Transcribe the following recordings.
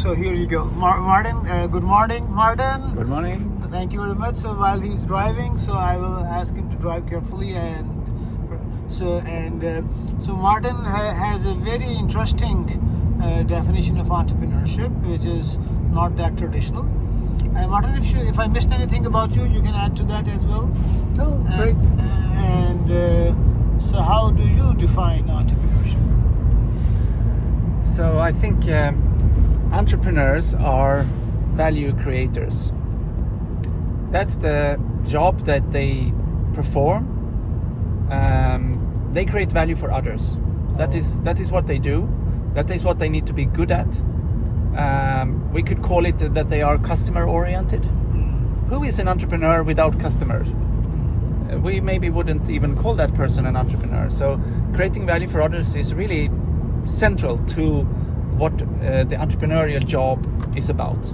So here you go. Martin, good morning, Martin. Good morning. Thank you very much. So while he's driving, so I will ask him to drive carefully. So Martin has a very interesting definition of entrepreneurship, which is not that traditional. Martin, if I missed anything about you, you can add to that as well. Oh, great. So how do you define entrepreneurship? So I think entrepreneurs are value creators. That's the job that they perform. They create value for others. That is what they do. That is what they need to be good at. We could call it that they are customer oriented. Who is an entrepreneur without customers? We maybe wouldn't even call that person an entrepreneur. So creating value for others is really central to what the entrepreneurial job is about.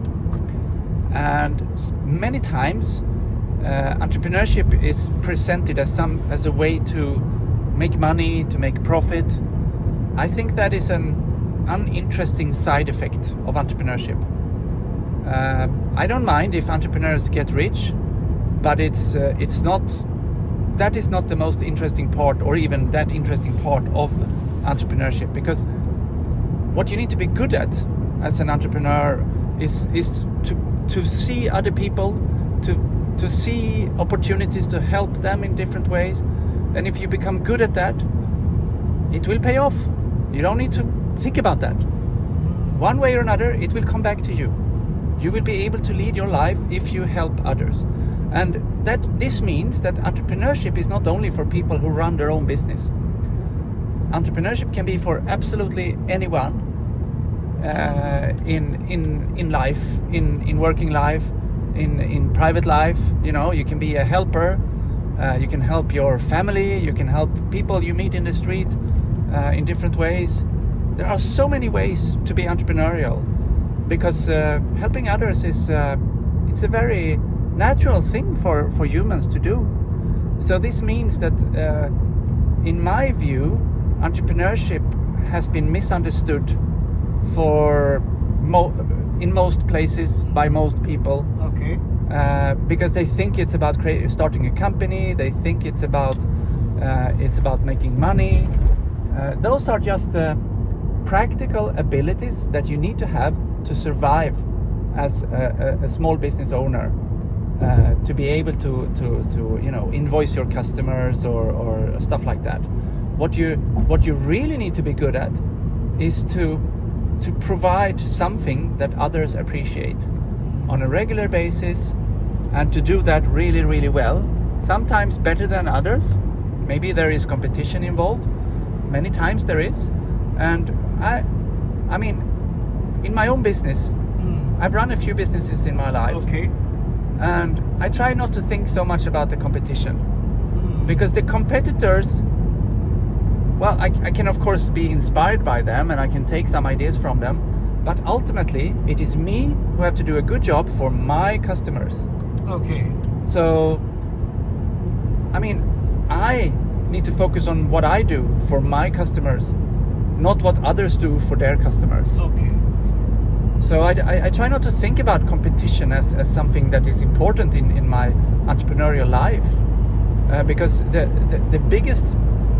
And many times entrepreneurship is presented as a way to make money, to make profit. I think that is an uninteresting side effect of entrepreneurship. I don't mind if entrepreneurs get rich, but that is not the most interesting part, or even that interesting part of entrepreneurship. Because what you need to be good at as an entrepreneur is to see other people, to see opportunities, to help them in different ways. And if you become good at that, it will pay off. You don't need to think about that. One way or another, it will come back to you. You will be able to lead your life if you help others. And this means that entrepreneurship is not only for people who run their own business. Entrepreneurship can be for absolutely anyone in life, in working life, in private life. You know, you can be a helper. You can help your family. You can help people you meet in the street in different ways. There are so many ways to be entrepreneurial, because helping others is it's a very natural thing for humans to do. So this means that in my view, entrepreneurship has been misunderstood in most places by most people. Okay. Because they think it's about starting a company. They think it's about making money. Those are just practical abilities that you need to have to survive as a small business owner. To be able to invoice your customers or stuff like that. What you really need to be good at is to provide something that others appreciate on a regular basis, and to do that really, really well. Sometimes better than others. Maybe there is competition involved. Many times there is. And I mean, in my own business, I've run a few businesses in my life. Okay. And I try not to think so much about the competition, because the competitors, well, I can of course be inspired by them and I can take some ideas from them, but ultimately it is me who have to do a good job for my customers. Okay. So, I mean, I need to focus on what I do for my customers, not what others do for their customers. Okay. So I try not to think about competition as something that is important in my entrepreneurial life, because the biggest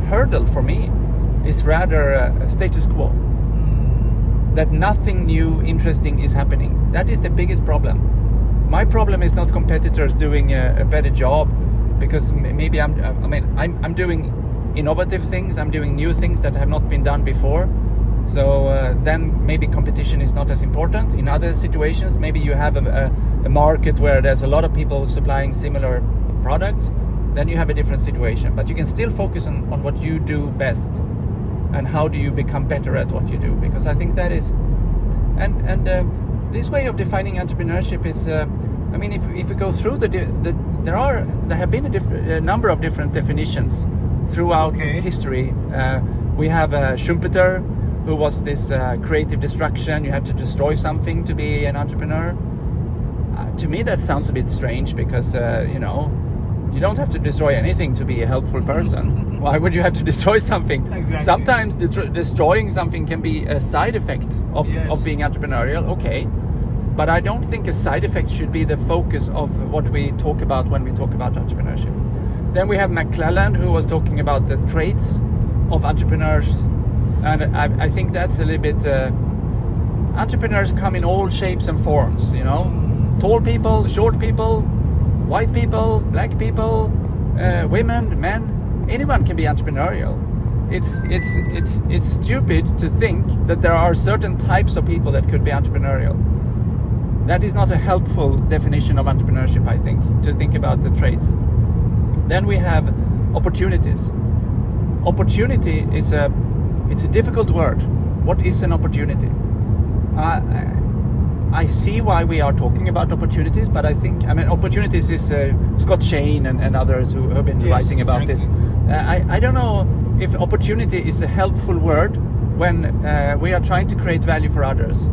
hurdle for me is rather status quo. That nothing new, interesting is happening. That is the biggest problem. My problem is not competitors doing a better job, because maybe I'm doing innovative things. I'm doing new things that have not been done before. So then maybe competition is not as important. In other situations, maybe you have a market where there's a lot of people supplying similar products, then you have a different situation. But you can still focus on what you do best, and how do you become better at what you do. Because I think that is, and this way of defining entrepreneurship is, I mean, if we go through there have been a number of different definitions throughout history. We have Schumpeter, who was this creative destruction. You have to destroy something to be an entrepreneur. To me, that sounds a bit strange, because you don't have to destroy anything to be a helpful person. Why would you have to destroy something? Exactly. Sometimes destroying something can be a side effect of being entrepreneurial. Okay, but I don't think a side effect should be the focus of what we talk about when we talk about entrepreneurship. Then we have McClelland, who was talking about the traits of entrepreneurs, and I think that's a little bit. Entrepreneurs come in all shapes and forms. You know, tall people, short people, white people, black people, women, men. Anyone can be entrepreneurial. It's stupid to think that there are certain types of people that could be entrepreneurial. That is not a helpful definition of entrepreneurship, I think, to think about the traits. Then we have opportunities. Opportunity is a difficult word. What is an opportunity? I see why we are talking about opportunities, but I mean, opportunities is Scott Shane and others who have been writing about this. I don't know if opportunity is a helpful word when we are trying to create value for others.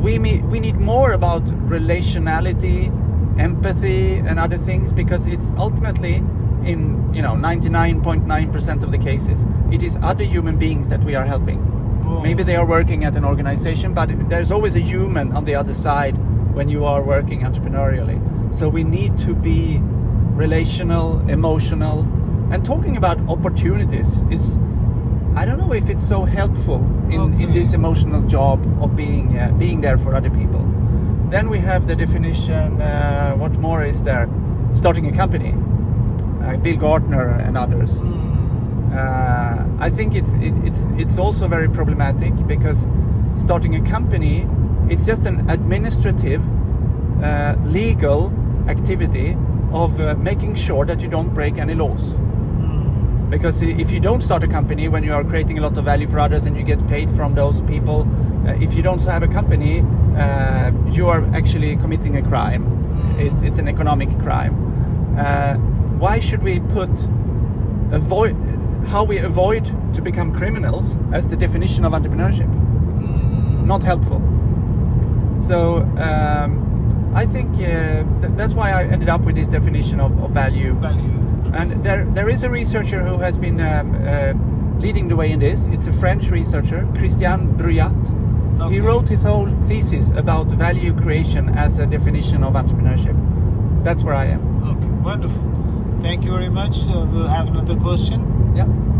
We need more about relationality, empathy, and other things, because it's ultimately, in 99.9% of the cases, it is other human beings that we are helping. Maybe they are working at an organization, but there's always a human on the other side when you are working entrepreneurially. So we need to be relational, emotional, and talking about opportunities is, I don't know if it's so helpful in this emotional job of being there for other people. Then we have the definition. What more is there? Starting a company. Bill Gartner and others. I think it's also very problematic, because starting a company, it's just an administrative, legal activity of making sure that you don't break any laws. Because if you don't start a company when you are creating a lot of value for others and you get paid from those people, if you don't have a company, you are actually committing a crime. It's an economic crime. Why should we put how we avoid to become criminals as the definition of entrepreneurship? Not helpful. So I think that's why I ended up with this definition of value. And there is a researcher who has been leading the way in this. It's a French researcher, Christian Bruyat. He wrote his whole thesis about value creation as a definition of entrepreneurship. That's where I am. Okay, wonderful. Thank you very much. We'll have another question. Yeah.